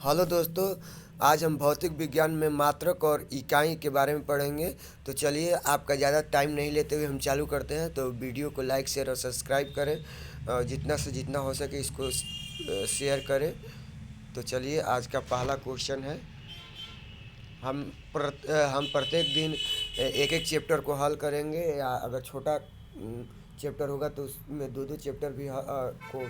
Hello दोस्तों, आज हम भौतिक विज्ञान में मात्रक और इकाई के बारे में पढ़ेंगे। तो चलिए, आपका ज़्यादा टाइम नहीं लेते हुए हम चालू करते हैं। तो वीडियो को लाइक शेयर और सब्सक्राइब करें और जितना से जितना हो सके इसको शेयर करें। तो चलिए, आज का पहला क्वेश्चन है। हम प्रत्येक दिन एक एक चैप्टर को हल करेंगे, या अगर छोटा चैप्टर होगा तो उसमें दो दो चैप्टर भी को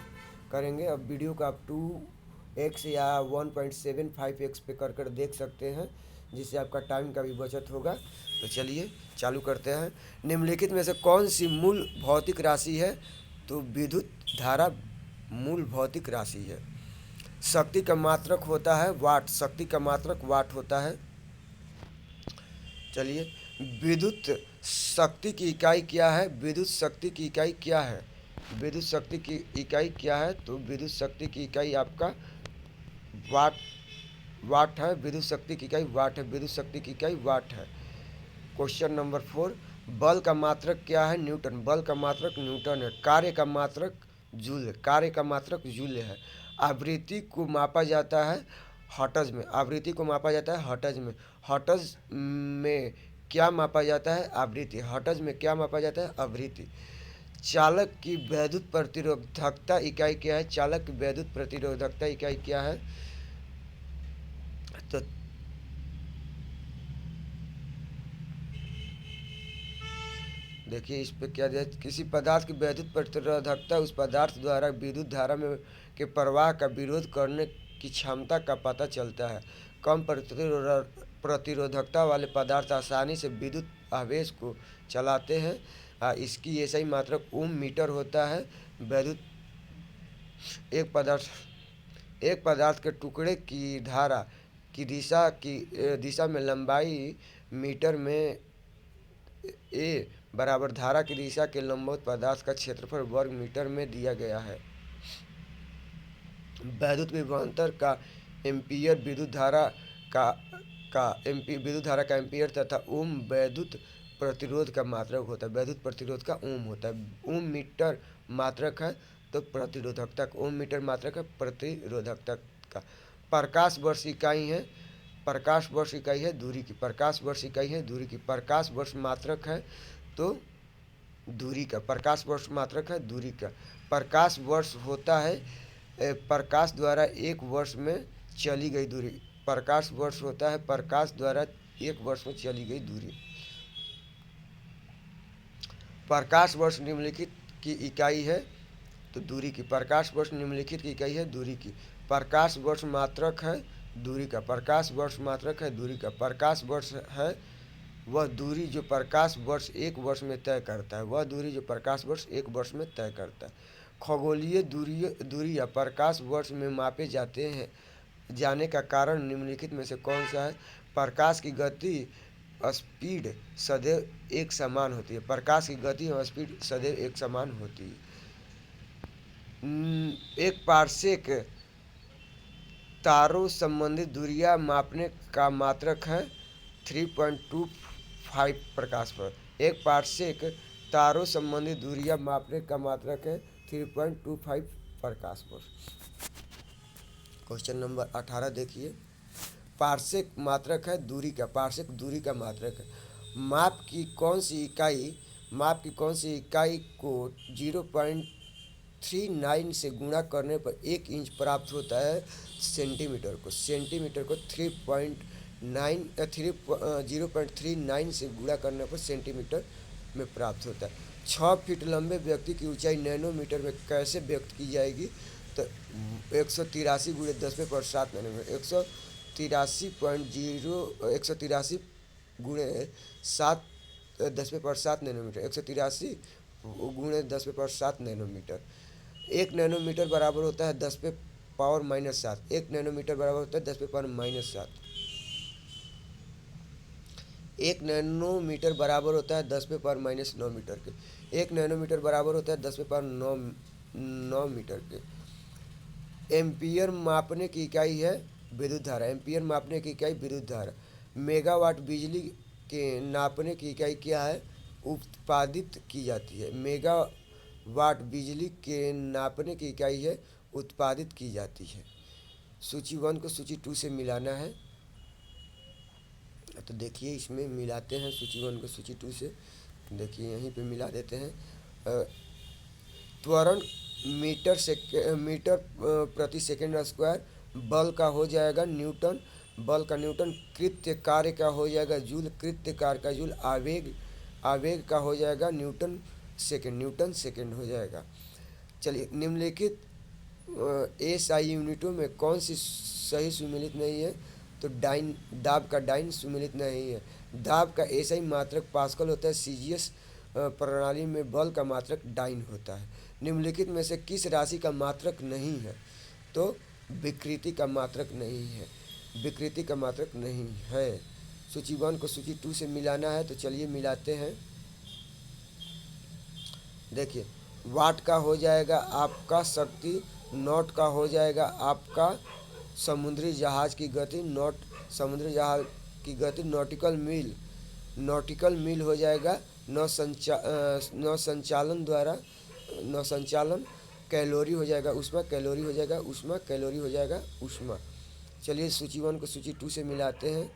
करेंगे। अब वीडियो को आप 2x या 1.75x पे कर कर देख सकते हैं, जिससे आपका टाइम का भी बचत होगा। तो चलिए चालू करते हैं। निम्नलिखित में से कौन सी मूल भौतिक राशि है? तो विद्युत धारा मूल भौतिक राशि है। शक्ति का मात्रक होता है वाट। शक्ति का मात्रक वाट होता है। चलिए, विद्युत शक्ति की इकाई क्या है? विद्युत शक्ति की इकाई क्या है? विद्युत शक्ति की इकाई क्या है? तो विद्युत शक्ति की इकाई आपका वाट वाट है। विद्युत शक्ति की इकाई वाट है। विद्युत शक्ति की इकाई वाट है। क्वेश्चन नंबर 4, बल का मात्रक क्या है? न्यूटन। बल का मात्रक न्यूटन है। कार्य का मात्रक जूल है। कार्य का मात्रक जूल है। आवृत्ति को मापा जाता है हर्ट्ज में। आवृत्ति को मापा जाता है हर्ट्ज में। हर्ट्ज में क्या मापा जाता है? आवृत्ति। हर्ट्ज में क्या मापा जाता है? आवृत्ति। चालक की वैद्युत प्रतिरोधकता इकाई क्या है? चालक की वैद्युत प्रतिरोधकता इकाई क्या है? तो देखिए, इस पे क्या दिया? किसी पदार्थ की वैद्युत प्रतिरोधकता उस पदार्थ द्वारा विद्युत धारा में के प्रवाह का विरोध करने की क्षमता का पता चलता है। कम प्रतिरोधकता वाले पदार्थ आसानी से विद्युत आवेश को चलाते हैं। इसकी ऐसा ही मात्रक ओम मीटर होता है। वैद्युत एक पदार्थ के टुकड़े की धारा की दिशा में लंबाई मीटर में ए बराबर धारा की दिशा के लंबवत पदार्थ का क्षेत्रफल वर्ग मीटर में दिया गया है। वैद्युत विभवांतर का एम्पीयर विद्युत धारा का एम्पीयर तथा ओम वैद्युत प्रतिरोध का मात्रक होता है। वैद्युत प्रतिरोध का ओम होता है। ओम मीटर मात्रक है तो प्रतिरोधकता ओम मीटर मात्रक है प्रतिरोधकता का। प्रकाश वर्ष इकाई है। प्रकाश वर्ष इकाई है दूरी की। प्रकाश वर्ष इकाई है दूरी की। प्रकाश वर्ष मात्रक है तो दूरी का। प्रकाश वर्ष मात्रक है दूरी का। प्रकाश वर्ष होता है प्रकाश द्वारा एक वर्ष में चली गई दूरी। प्रकाश वर्ष होता है प्रकाश द्वारा एक वर्ष में चली गई दूरी। प्रकाश वर्ष निम्नलिखित की इकाई है तो दूरी की। प्रकाश वर्ष निम्नलिखित की इकाई है दूरी की। प्रकाश वर्ष मात्रक है दूरी का। प्रकाश वर्ष मात्रक है दूरी का। प्रकाश वर्ष है वह दूरी जो प्रकाश वर्ष एक वर्ष में तय करता है। वह दूरी जो प्रकाश वर्ष एक वर्ष में तय करता है। खगोलीय दूरी या प्रकाश वर्ष में मापे जाते हैं जाने का कारण निम्नलिखित में से कौन सा है? प्रकाश की गति स्पीड सदैव एक समान होती है। प्रकाश की गति और स्पीड सदैव एक समान होती है। एक पारसेक तारों संबंधित दूरियां मापने का मात्रक है 3.25 प्रकाश वर्ष। एक पारसेक तारों संबंधित दूरियां मापने का मात्रक है 3.25 प्रकाश वर्ष। क्वेश्चन नंबर 18 देखिए। पारसेक मात्रक है दूरी का। पारसेक दूरी का मात्रक है। माप की कौन सी इकाई को 0.39 से गुणा करने पर 1 इंच प्राप्त होता है? सेंटीमीटर को। सेंटीमीटर को 0.39 से गुणा करने पर सेंटीमीटर में प्राप्त होता है। 6 फीट लंबे व्यक्ति की ऊंचाई नैनोमीटर में कैसे व्यक्त की जाएगी? तो 183 गुणे 10⁻7 नैनोमीटर। 183 गुणे 10⁻7 नैनोमीटर। 183 गुणे 10⁻7 नैनोमीटर। 1 नैनोमीटर बराबर होता है 10⁻−7। 1 नैनोमीटर बराबर होता है 10⁻−7। 1 नैनोमीटर बराबर होता है 10⁻−9 मीटर के। 1 नैनोमीटर बराबर होता है 10⁻9 मीटर के। एम्पियर मापने की इकाई है विद्युत धारा। एम्पियर मापने की इकाई विद्युत धारा। मेगावाट बिजली के नापने की इकाई क्या है? उत्पादित की जाती है। मेगावाट बिजली के नापने की इकाई है उत्पादित की जाती है। सूची 1 को सूची 2 से मिलाना है। तो देखिए इसमें मिलाते हैं सूची 1 को सूची 2 से। देखिए यहीं पे मिला देते हैं। त्वरण मीटर प्रति सेकेंड स्क्वायर, बल का हो जाएगा न्यूटन, बल का न्यूटन, कृत्य कार्य का हो जाएगा जूल, कृत्य कार्य का जूल, आवेग आवेग का हो जाएगा न्यूटन सेकेंड हो जाएगा। चलिए निम्नलिखित एसआई यूनिटों में कौन सी सही सुमेलित नहीं है? तो डाइन, दाब का डाइन सुमेलित नहीं है। दाब का एसआई मात्रक पास्कल होता है, सीजीएस प्रणाली में बल का मात्रक डाइन होता है। निम्नलिखित में से किस राशि का मात्रक नहीं है? तो विकृति का मात्रक नहीं है, विकृति का मात्रक नहीं है। सूची 1 को सूची 2 से मिलाना है, तो चलिए मिलाते हैं। देखिए वाट का हो जाएगा आपका शक्ति, नॉट का हो जाएगा आपका समुद्री जहाज़ की गति, समुद्री जहाज़ की गति, नॉटिकल मील हो जाएगा नौसंचालन द्वारा, नौसंचालन, कैलोरी हो जाएगा ऊष्मा, कैलोरी हो जाएगा ऊष्मा, कैलोरी हो जाएगा ऊष्मा। चलिए सूची 1 को सूची 2 से मिलाते हैं।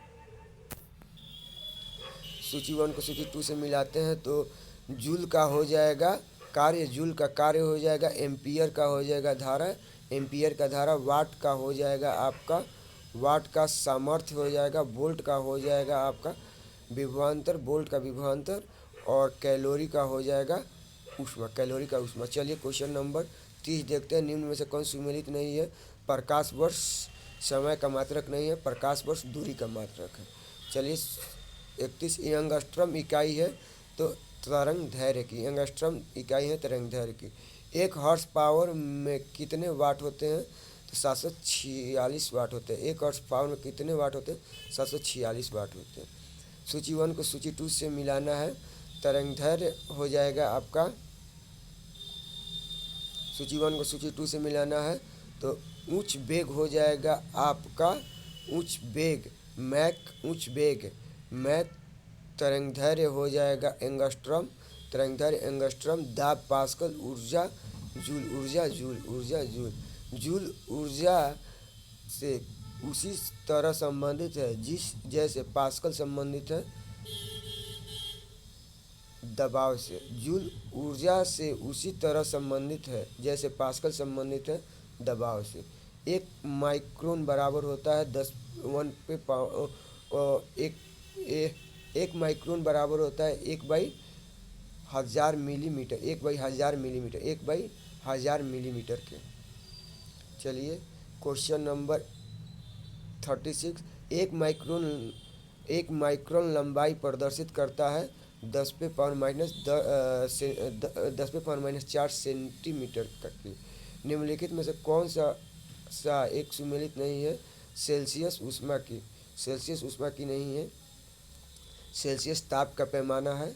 सूची 1 को सूची 2 से मिलाते हैं तो जूल का हो जाएगा कार्य, जूल का कार्य हो जाएगा, एम्पियर का हो जाएगा धारा, एम्पियर का धारा, वाट का हो जाएगा आपका, वाट का सामर्थ्य हो जाएगा, वोल्ट का हो जाएगा आपका विभवांतर, वोल्ट का विभवांतर, और कैलोरी का हो जाएगा ऊष्मा, कैलोरी का ऊष्मा। चलिए क्वेश्चन नंबर 30 देखते हैं। निम्न में से कौन सुमेलित नहीं है? प्रकाश वर्ष समय का मात्रक नहीं है, प्रकाश वर्ष दूरी का मात्रक है। चलिए 31 एंगस्ट्रम इकाई है, तो तरंग धैर्य की, एंगस्ट्रम इकाई है तरंग धैर्य की। 1 हॉर्स पावर में कितने वाट होते हैं? तो 746 वाट होते हैं। 1 हॉर्स पावर में कितने वाट होते हैं? 746 वाट होते हैं। सूची 1 को सूची 2 से मिलाना है। तरंगदैर्घ्य हो जाएगा आपका, सूची 1 को सूची 2 से मिलाना है तो उच्च वेग हो जाएगा आपका, उच्च वेग मैक, तरंगदैर्घ्य हो जाएगा एंगस्ट्रम, तरंगदैर्घ्य एंगस्ट्रम, दाब पास्कल, ऊर्जा जूल ऊर्जा से उसी तरह संबंधित है जैसे पास्कल संबंधित है दबाव से। जूल ऊर्जा से उसी तरह संबंधित है जैसे पास्कल संबंधित है दबाव से। 1 माइक्रोन बराबर होता है 10 1 पे एक माइक्रोन बराबर होता है 1/1000 मिलीमीटर, 1/1000 मिलीमीटर के। चलिए क्वेश्चन नंबर 36। 1 माइक्रोन लंबाई प्रदर्शित करता है 10 पे पावर माइनस 4 सेंटीमीटर तक की। निम्नलिखित में से कौन सा एक सुमेलित नहीं है? सेल्सियस ऊष्मा की नहीं है। सेल्सियस ताप का पैमाना है।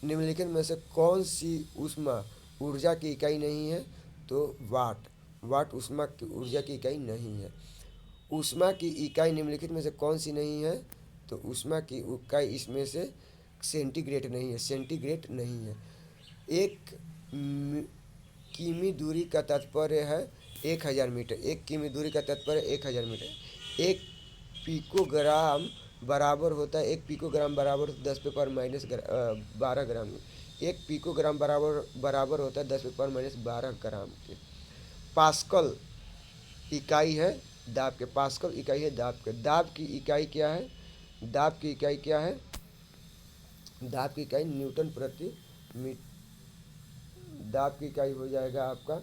निम्नलिखित में से कौन सी ऊष्मा ऊर्जा की इकाई नहीं है? तो वाट ऊष्मा की ऊर्जा की इकाई नहीं है। ऊष्मा की इकाई निम्नलिखित में से कौन सी नहीं है? तो ऊष्मा की इकाई इसमें से सेंटीग्रेड नहीं है। 1 किमी दूरी का तात्पर्य है 1000 मीटर, 1 किमी दूरी का तात्पर्य 1000 मीटर। 1 पिकोग्राम बराबर होता है 10 पे पावर माइनस 12 ग्राम। 1 पिकोग्राम बराबर होता है 10 पे पावर माइनस 12 ग्राम के। पास्कल इकाई है दाब के, पास्कल इकाई है दाब के। दाब की इकाई क्या है? दाब की इकाई न्यूटन प्रति मीटर। दाब की इकाई हो जाएगा आपका,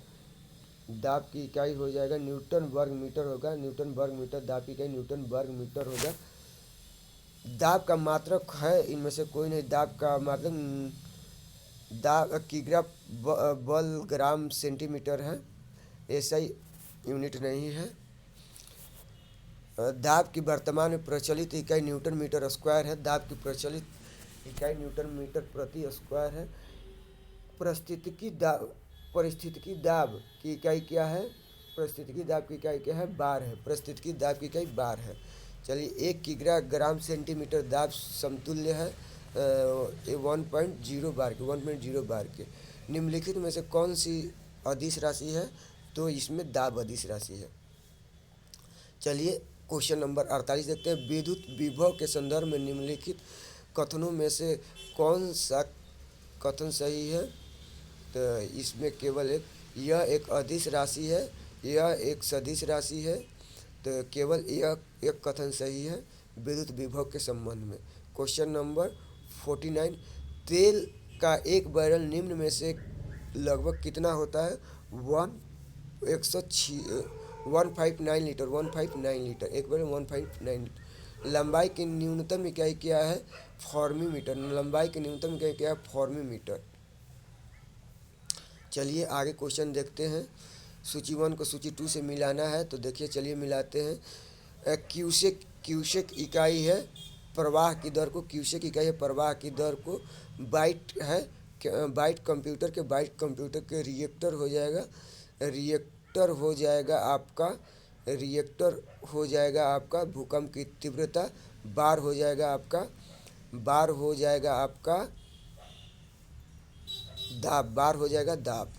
दाब की इकाई हो जाएगा न्यूटन वर्ग मीटर होगा, न्यूटन वर्ग मीटर। दाब की इकाई न्यूटन वर्ग मीटर होगा। दाब का मात्रक है इनमें से कोई नहीं। दाब का मात्रक किग्रा बल ग्राम सेंटीमीटर है, ऐसा ही यूनिट नहीं है। दाब की वर्तमान में प्रचलित इकाई न्यूटन मीटर स्क्वायर है। दाब की प्रचलित इकाई न्यूटन मीटर प्रति स्क्वायर है। परिस्थितिकी दाब की इकाई क्या है? परिस्थितिकी दाब की इकाई क्या है? बार है। परिस्थितिकी दाब की इकाई बार है। चलिए 1 किग्रा ग्राम सेंटीमीटर दाब समतुल्य है 1.0 बार के। निम्नलिखित में से कौन सी अदिश राशि है? तो इसमें दाब अदिश राशि है। चलिए क्वेश्चन नंबर 48 देखते हैं। विद्युत विभव के संदर्भ में निम्नलिखित कथनों में से कौन सा कथन सही है? तो इसमें केवल यह एक अदिश राशि है, यह एक सदिश राशि है। तो केवल यह एक कथन सही है विद्युत विभव के संबंध में। क्वेश्चन नंबर 49, तेल का एक बैरल निम्न में से लगभग कितना होता है? 159 लीटर, 159 लीटर, एक बैरल 159 लीटर। लंबाई की न्यूनतम इकाई क्या है? फॉर्मी-मीटर। लंबाई की न्यूनतम इकाई क्या है? फॉर्मी-मीटर। चलिए आगे क्वेश्चन देखते हैं। सूची 1 को सूची 2 से मिलाना है, तो देखिए चलिए मिलाते हैं। क्यूसेक इकाई है प्रवाह की दर को, क्यूसेक इकाई है प्रवाह की दर को। बाइट है, बाइट कंप्यूटर के रिएक्टर हो जाएगा, रिएक्टर हो जाएगा आपका भूकंप की तीव्रता। बार हो जाएगा आपका दाब।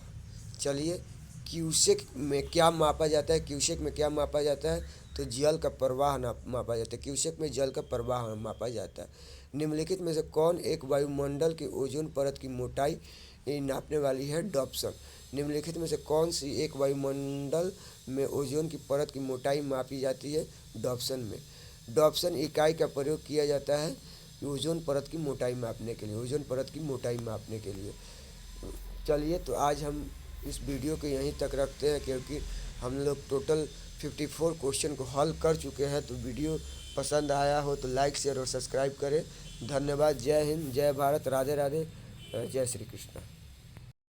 चलिए क्यूसेक में क्या मापा जाता है? क्यूसेक में क्या मापा जाता है? तो जल का प्रवाह मापा जाता है। क्यूसेक में जल का प्रवाह मापा जाता है। निम्नलिखित में से कौन एक वायुमंडल की ओजोन परत की मोटाई नापने वाली है? डॉप्सन। निम्नलिखित में से कौन सी एक वायुमंडल में ओजोन की परत की मोटाई मापी जाती है? डॉप्सन में। डॉप्सन इकाई का प्रयोग किया जाता है ओजोन परत की मोटाई मापने के लिए, चलिए तो आज हम इस वीडियो को यहीं तक रखते हैं, क्योंकि हम लोग टोटल 54 क्वेश्चन को हल कर चुके हैं। तो वीडियो पसंद आया हो तो लाइक, शेयर और सब्सक्राइब करें। धन्यवाद। जय हिंद, जय भारत, राधे राधे, जय श्री कृष्ण।